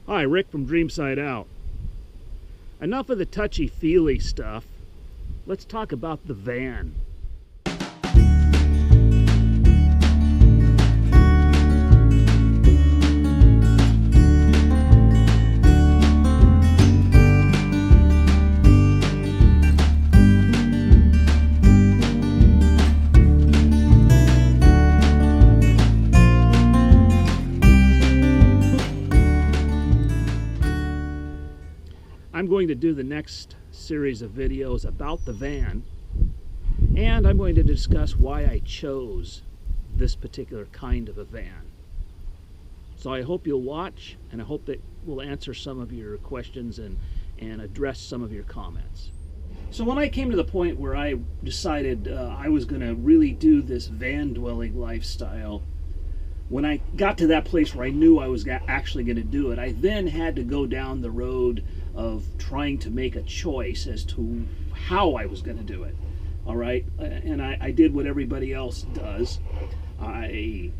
Hi, Rick from DreamSideOut. Enough of the touchy-feely stuff. Let's talk about the van. I'm going to do the next series of videos about the van, and I'm going to discuss why I chose this particular kind of a van. So I hope you'll watch, and I hope that we'll answer some of your questions and address some of your comments. So when I came to the point where I decided I was going to really do this van dwelling lifestyle, when I got to that place where I knew I was actually going to do it, I then had to go down the road of trying to make a choice as to how I was going to do it. All right, and I did what everybody else does. I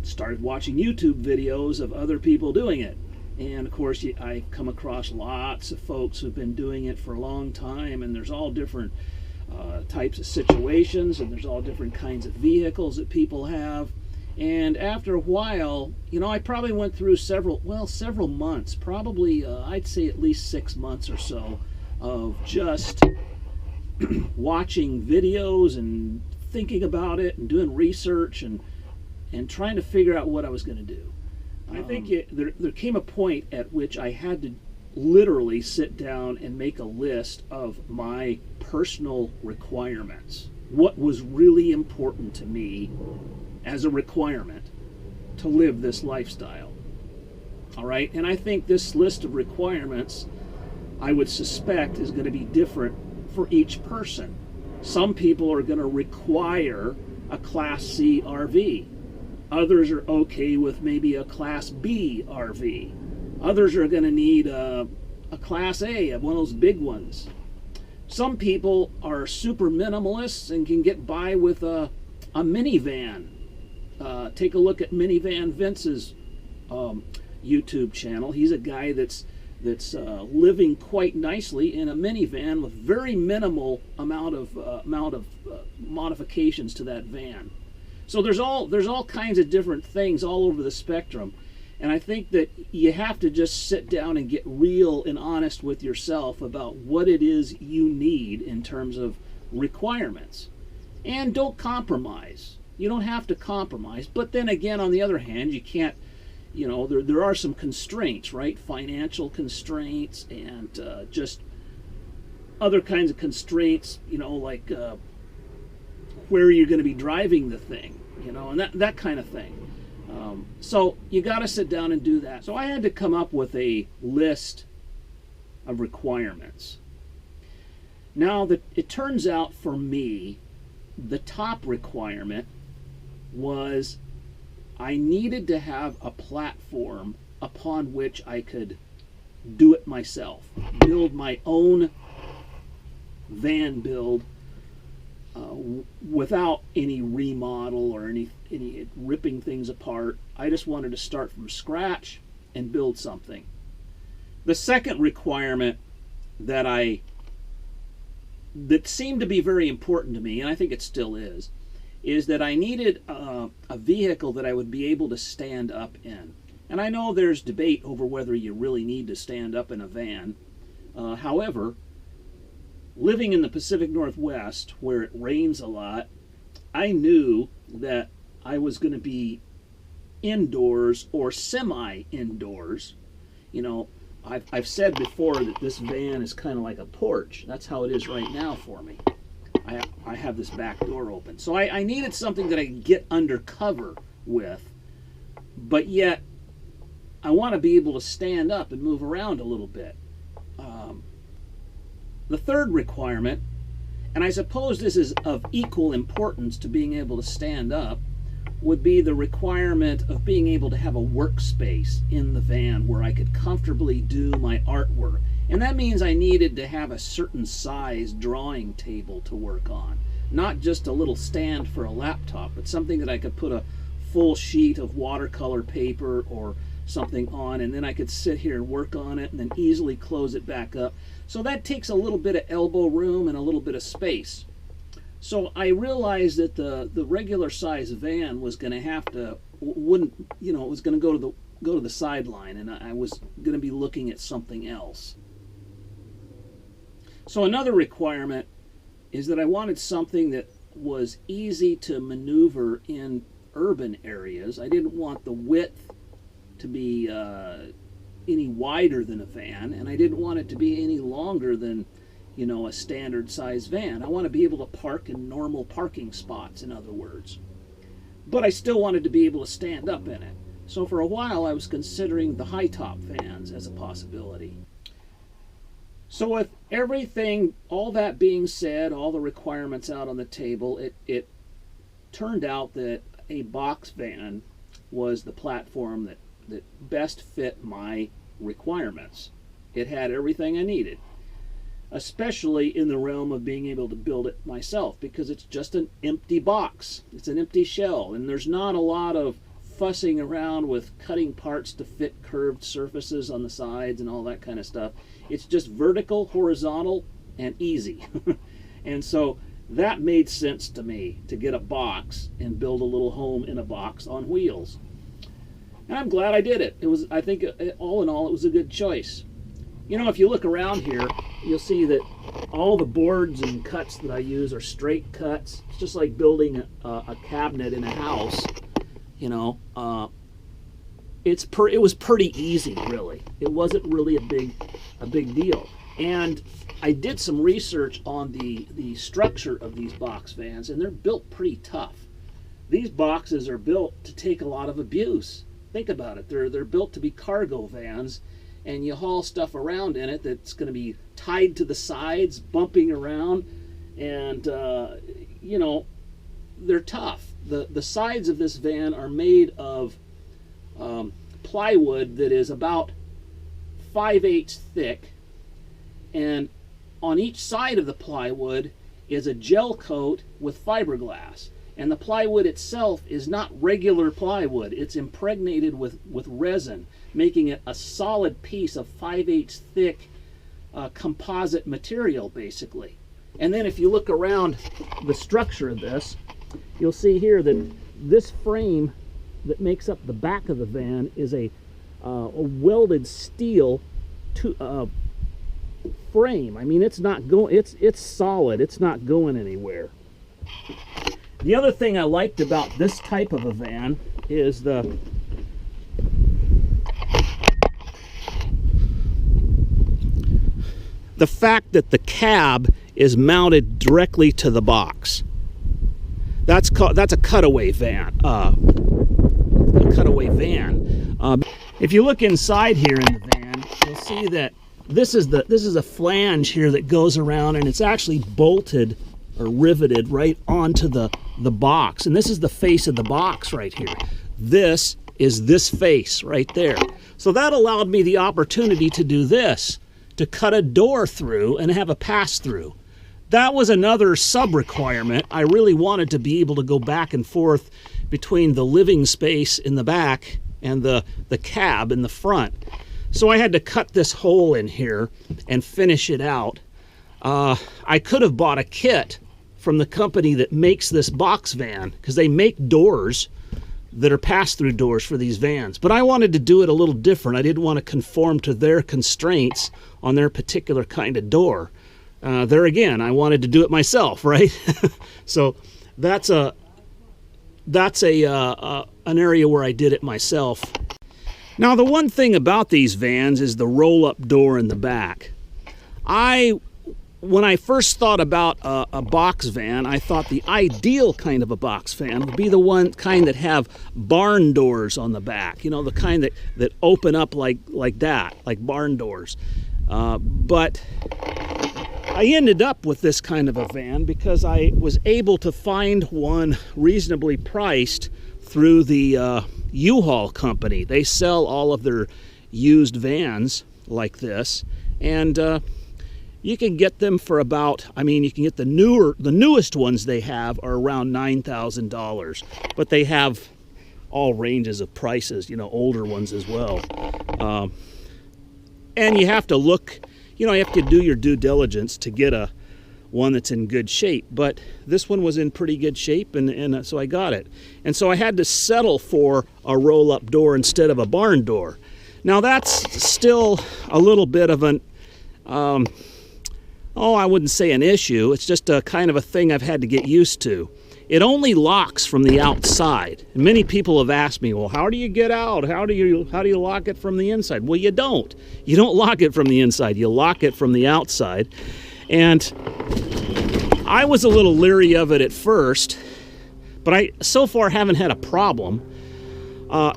started watching YouTube videos of other people doing it. And of course, I come across lots of folks who've been doing it for a long time, and there's all different types of situations, and there's all different kinds of vehicles that people have. And after a while, you know, I probably went through several months, probably I'd say at least 6 months or so of just watching videos and thinking about it and doing research and trying to figure out what I was going to do. I think there came a point at which I had to literally sit down and make a list of my personal requirements. What was really important to me as a requirement to live this lifestyle. All right, and I think this list of requirements, I would suspect, is going to be different for each person. Some people are going to require a Class C RV. Others are okay with maybe a Class B RV. Others are going to need a Class A, one of those big ones. Some people are super minimalists and can get by with a minivan. Take a look at Minivan Vince's YouTube channel. He's a guy that's living quite nicely in a minivan with very minimal amount of modifications to that van. So there's all kinds of different things all over the spectrum, and I think that you have to just sit down and get real and honest with yourself about what it is you need in terms of requirements, and don't compromise. You don't have to compromise, but then again, on the other hand, you can't, you know, there are some constraints, right? Financial constraints and just other kinds of constraints, you know, like where you're going to be driving the thing, you know, and that kind of thing. So you got to sit down and do that. So I had to come up with a list of requirements. Now, it turns out for me, the top requirement was I needed to have a platform upon which I could do it myself, build my own van build without any remodel or any ripping things apart. I just wanted to start from scratch and build something. The second requirement that seemed to be very important to me, and I think it still is that I needed a vehicle that I would be able to stand up in. And I know there's debate over whether you really need to stand up in a van. However, living in the Pacific Northwest, where it rains a lot, I knew that I was going to be indoors or semi-indoors. You know, I've said before that this van is kind of like a porch. That's how it is right now for me. I have this back door open. So I needed something that I could get under cover with, but yet I want to be able to stand up and move around a little bit. The third requirement, and I suppose this is of equal importance to being able to stand up, would be the requirement of being able to have a workspace in the van where I could comfortably do my artwork. And that means I needed to have a certain size drawing table to work on. Not just a little stand for a laptop, but something that I could put a full sheet of watercolor paper or something on, and then I could sit here and work on it and then easily close it back up. So that takes a little bit of elbow room and a little bit of space. So I realized that the regular size van was going to have to, wouldn't, you know, it was going to go to the sideline, and I was going to be looking at something else. So another requirement is that I wanted something that was easy to maneuver in urban areas. I didn't want the width to be any wider than a van, and I didn't want it to be any longer than, you know, a standard size van. I want to be able to park in normal parking spots, in other words. But I still wanted to be able to stand up in it. So for a while I was considering the high top vans as a possibility. So with everything, all that being said, all the requirements out on the table, it turned out that a box van was the platform that best fit my requirements. It had everything I needed, especially in the realm of being able to build it myself, because it's just an empty box. It's an empty shell, and there's not a lot of fussing around with cutting parts to fit curved surfaces on the sides and all that kind of stuff. It's just vertical, horizontal, and easy. And so that made sense to me, to get a box and build a little home in a box on wheels. And I'm glad I did it. It was, I think, all in all, it was a good choice. You know, if you look around here, you'll see that all the boards and cuts that I use are straight cuts. It's just like building a cabinet in a house. You know, it was pretty easy, really. It wasn't really a big deal. And I did some research on the structure of these box vans, and they're built pretty tough. These boxes are built to take a lot of abuse. Think about it. They're built to be cargo vans, and you haul stuff around in it that's going to be tied to the sides, bumping around, and you know, they're tough. The sides of this van are made of plywood that is about 5/8 thick, and on each side of the plywood is a gel coat with fiberglass. And the plywood itself is not regular plywood. It's impregnated with resin, making it a solid piece of 5/8 thick composite material, basically. And then if you look around the structure of this, you'll see here that this frame that makes up the back of the van is a welded steel frame. I mean, it's not going. It's solid. It's not going anywhere. The other thing I liked about this type of a van is the fact that the cab is mounted directly to the box. That's a cutaway van. If you look inside here in the van, you'll see that this is a flange here that goes around, and it's actually bolted or riveted right onto the box. And this is the face of the box right here. This is this face right there. So that allowed me the opportunity to do this, to cut a door through and have a pass-through. That was another sub-requirement. I really wanted to be able to go back and forth between the living space in the back and the cab in the front. So I had to cut this hole in here and finish it out. I could have bought a kit from the company that makes this box van, because they make doors that are pass-through doors for these vans. But I wanted to do it a little different. I didn't want to conform to their constraints on their particular kind of door. There again, I wanted to do it myself, right? So that's an area where I did it myself. Now, the one thing about these vans is the roll-up door in the back. When I first thought about a box van, I thought the ideal kind of a box van would be the kind that have barn doors on the back. You know, the kind that open up like that, like barn doors. But I ended up with this kind of a van because I was able to find one reasonably priced through the U-Haul company. They sell all of their used vans like this, and you can get them for about, you can get the newest ones they have are around $9,000, but they have all ranges of prices, you know, older ones as well. And you have to look, you know, you have to do your due diligence to get a one that's in good shape. But this one was in pretty good shape, and so I got it. And so I had to settle for a roll-up door instead of a barn door. Now that's still a little bit of an, I wouldn't say an issue. It's just a kind of a thing I've had to get used to. It only locks from the outside. And many people have asked me, well, how do you get out? How do you lock it from the inside? Well, you don't. You don't lock it from the inside. You lock it from the outside. And I was a little leery of it at first, but I so far haven't had a problem.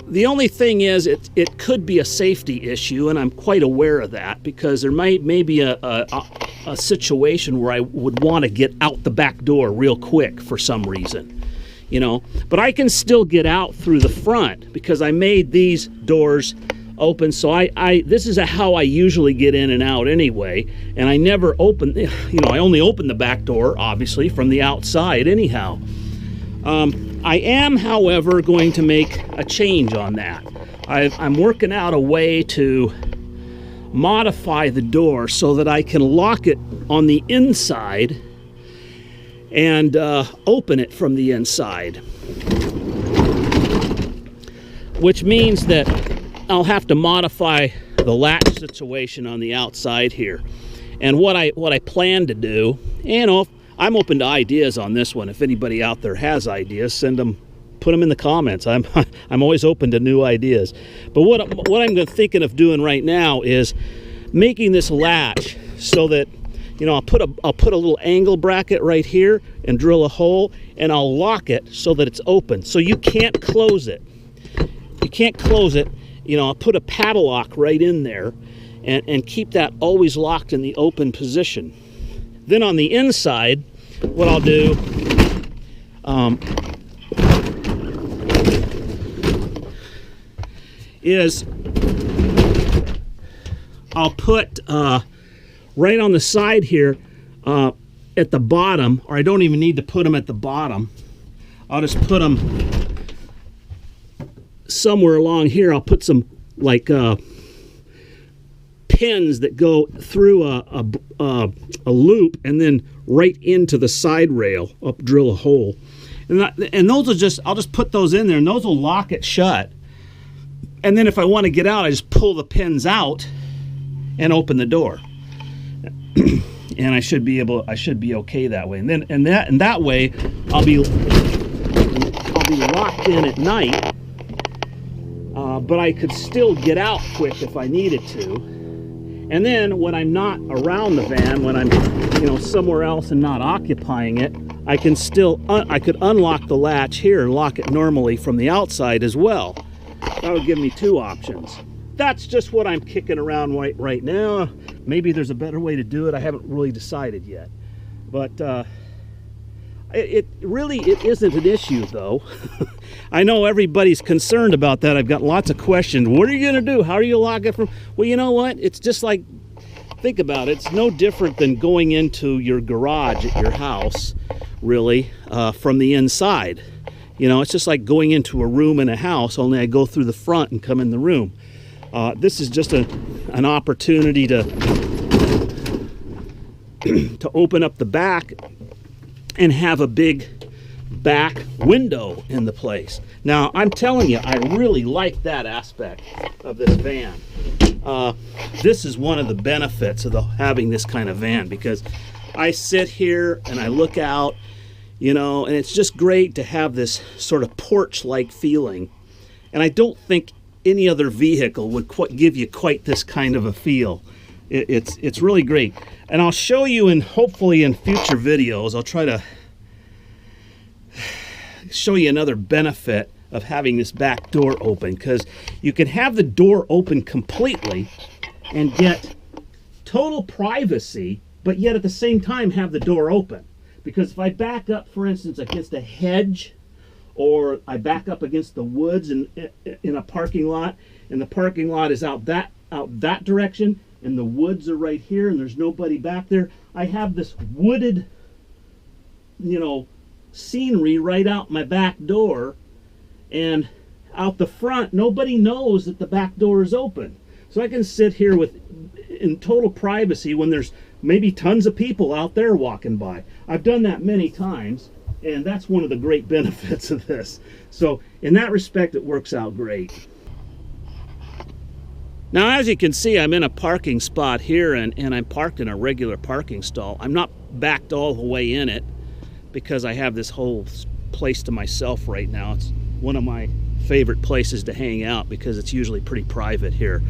The only thing is it could be a safety issue, and I'm quite aware of that, because there may be a situation where I would want to get out the back door real quick for some reason, you know. But I can still get out through the front because I made these doors open. So this is how I usually get in and out anyway, and I never open, you know, I only open the back door obviously from the outside anyhow. I am, however, going to make a change on that. I'm working out a way to modify the door so that I can lock it on the inside and open it from the inside, which means that I'll have to modify the latch situation on the outside here. And what I plan to do, you know, I'm open to ideas on this one. If anybody out there has ideas, put them in the comments. I'm always open to new ideas. But what I'm thinking of doing right now is making this latch so that, you know, I'll put a little angle bracket right here and drill a hole, and I'll lock it so that it's open. So you can't close it. You can't close it. You know, I'll put a padlock right in there and keep that always locked in the open position. Then on the inside, what I'll do, is I'll put right on the side here at the bottom, or I don't even need to put them at the bottom. I'll just put them somewhere along here. I'll put some like pins that go through a loop and then right into the side rail. Up, drill a hole, and those will I'll just put those in there, and those will lock it shut. And then if I want to get out, I just pull the pins out and open the door, and I should be okay that way. And then that way I'll be locked in at night, but I could still get out quick if I needed to. And then when I'm not around the van, when I'm, you know, somewhere else and not occupying it, I can still I could unlock the latch here and lock it normally from the outside as well. That would give me two options. That's just what I'm kicking around right now. Maybe there's a better way to do it. I haven't really decided yet. But it really isn't an issue, though. I know everybody's concerned about that. I've got lots of questions. What are you going to do? How do you lock it from? Well, you know what? It's just like, think about it. It's no different than going into your garage at your house, really, from the inside. You know, it's just like going into a room in a house, only I go through the front and come in the room. This is just an opportunity to open up the back and have a big back window in the place. Now, I'm telling you, I really like that aspect of this van. This is one of the benefits of having this kind of van, because I sit here and I look out, you know, and it's just great to have this sort of porch-like feeling. And I don't think any other vehicle would give you quite this kind of a feel. It's really great. And I'll show you, hopefully in future videos, I'll try to show you another benefit of having this back door open, because you can have the door open completely and get total privacy, but yet at the same time have the door open. Because if I back up, for instance, against a hedge, or I back up against the woods in a parking lot, and the parking lot is out that direction, and the woods are right here, and there's nobody back there, I have this wooded, you know, scenery right out my back door, and out the front, nobody knows that the back door is open. So I can sit here in total privacy when there's maybe tons of people out there walking by. I've done that many times, and that's one of the great benefits of this. So in that respect, it works out great. Now, as you can see, I'm in a parking spot here, and I'm parked in a regular parking stall. I'm not backed all the way in it because I have this whole place to myself right now. It's one of my favorite places to hang out because it's usually pretty private here.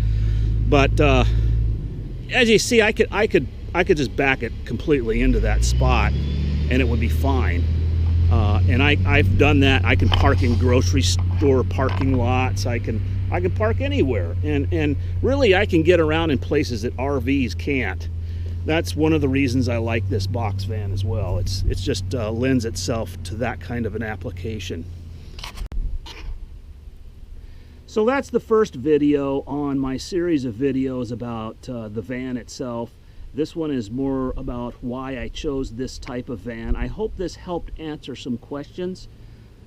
But as you see, I could just back it completely into that spot and it would be fine. And I've done that. I can park in grocery store parking lots. I can park anywhere, and really I can get around in places that RVs can't. That's one of the reasons I like this box van as well. It's just lends itself to that kind of an application. So that's the first video on my series of videos about the van itself. This one is more about why I chose this type of van. I hope this helped answer some questions,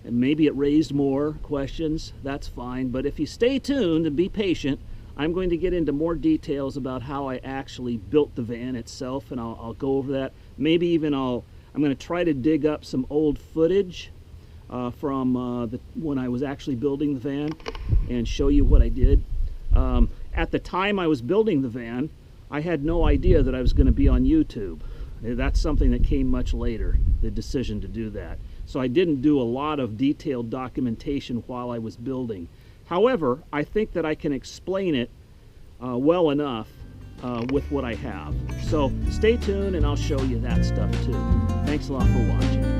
and maybe it raised more questions. That's fine, but if you stay tuned and be patient, I'm going to get into more details about how I actually built the van itself, and I'll go over that. Maybe even I'm going to try to dig up some old footage from when I was actually building the van and show you what I did. At the time I was building the van, I had no idea that I was going to be on YouTube. That's something that came much later, the decision to do that. So I didn't do a lot of detailed documentation while I was building. However, I think that I can explain it well enough with what I have. So stay tuned and I'll show you that stuff too. Thanks a lot for watching.